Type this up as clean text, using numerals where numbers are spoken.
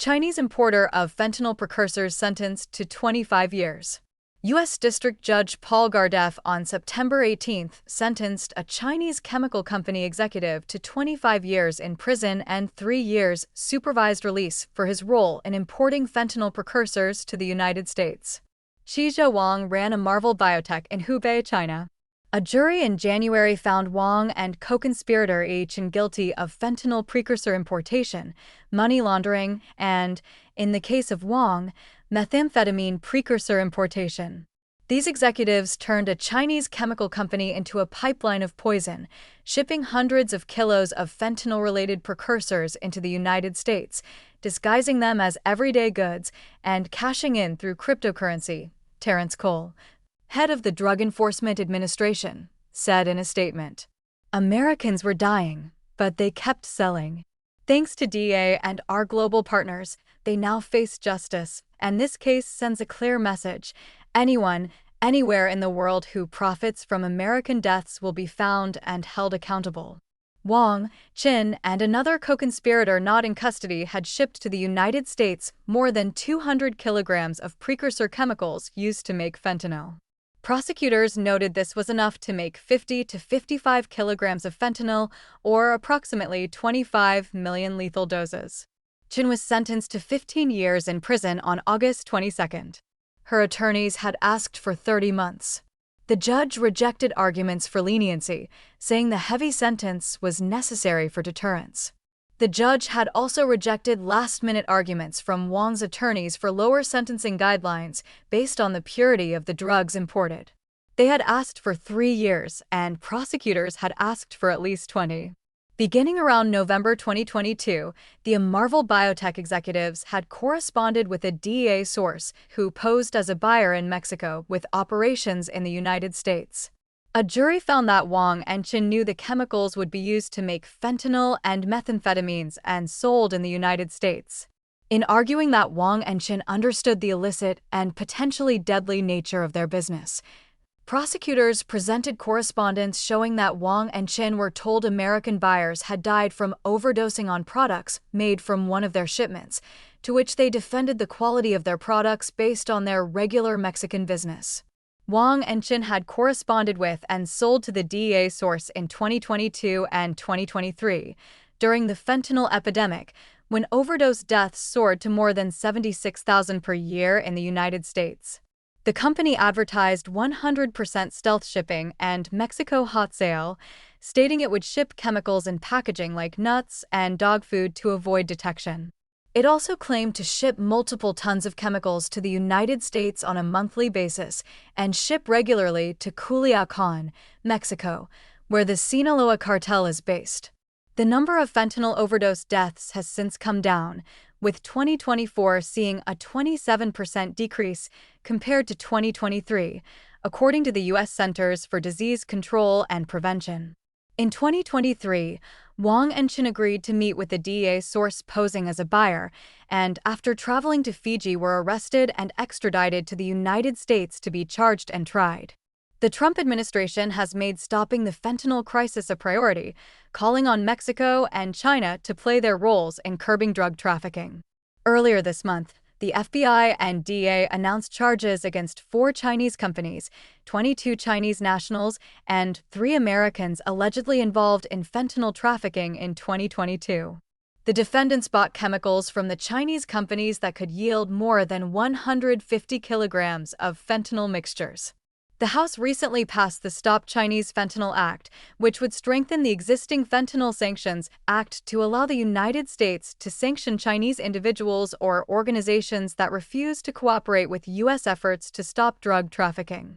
Chinese importer of fentanyl precursors sentenced to 25 years. U.S. District Judge Paul Gardef on September 18 sentenced a Chinese chemical company executive to 25 years in prison and 3 years supervised release for his role in importing fentanyl precursors to the United States. Shizhou Wang ran a Marvel Biotech in Hubei, China. A jury in January found Wang and co-conspirator Chen guilty of fentanyl precursor importation, money laundering, and, in the case of Wang, methamphetamine precursor importation. These executives turned a Chinese chemical company into a pipeline of poison, shipping hundreds of kilos of fentanyl-related precursors into the United States, disguising them as everyday goods, and cashing in through cryptocurrency, Terence Cole, head of the Drug Enforcement Administration, said in a statement. Americans were dying, but they kept selling. Thanks to DEA and our global partners, they now face justice, and this case sends a clear message. Anyone, anywhere in the world who profits from American deaths will be found and held accountable. Wang, Chen, and another co-conspirator not in custody had shipped to the United States more than 200 kilograms of precursor chemicals used to make fentanyl. Prosecutors noted this was enough to make 50 to 55 kilograms of fentanyl, or approximately 25 million lethal doses. Chen was sentenced to 15 years in prison on August 22. Her attorneys had asked for 30 months. The judge rejected arguments for leniency, saying the heavy sentence was necessary for deterrence. The judge had also rejected last-minute arguments from Wang's attorneys for lower sentencing guidelines based on the purity of the drugs imported. They had asked for 3 years, and prosecutors had asked for at least 20. Beginning around November 2022, the Marvel Biotech executives had corresponded with a DEA source who posed as a buyer in Mexico with operations in the United States. A jury found that Wang and Chen knew the chemicals would be used to make fentanyl and methamphetamines and sold in the United States. In arguing that Wang and Chen understood the illicit and potentially deadly nature of their business, prosecutors presented correspondence showing that Wang and Chen were told American buyers had died from overdosing on products made from one of their shipments, to which they defended the quality of their products based on their regular Mexican business. Wang and Chen had corresponded with and sold to the DEA source in 2022 and 2023, during the fentanyl epidemic, when overdose deaths soared to more than 76,000 per year in the United States. The company advertised 100% stealth shipping and Mexico hot sale, stating it would ship chemicals in packaging like nuts and dog food to avoid detection. It also claimed to ship multiple tons of chemicals to the United States on a monthly basis and ship regularly to Culiacan, Mexico, where the Sinaloa cartel is based. The number of fentanyl overdose deaths has since come down, with 2024 seeing a 27% decrease compared to 2023, according to the U.S. Centers for Disease Control and Prevention. In 2023, Wang and Chen agreed to meet with the DEA source posing as a buyer, and after traveling to Fiji were arrested and extradited to the United States to be charged and tried. The Trump administration has made stopping the fentanyl crisis a priority, calling on Mexico and China to play their roles in curbing drug trafficking. Earlier this month, the FBI and DEA announced charges against 4 Chinese companies, 22 Chinese nationals, and 3 Americans allegedly involved in fentanyl trafficking in 2022. The defendants bought chemicals from the Chinese companies that could yield more than 150 kilograms of fentanyl mixtures. The House recently passed the Stop Chinese Fentanyl Act, which would strengthen the existing Fentanyl Sanctions Act to allow the United States to sanction Chinese individuals or organizations that refuse to cooperate with U.S. efforts to stop drug trafficking.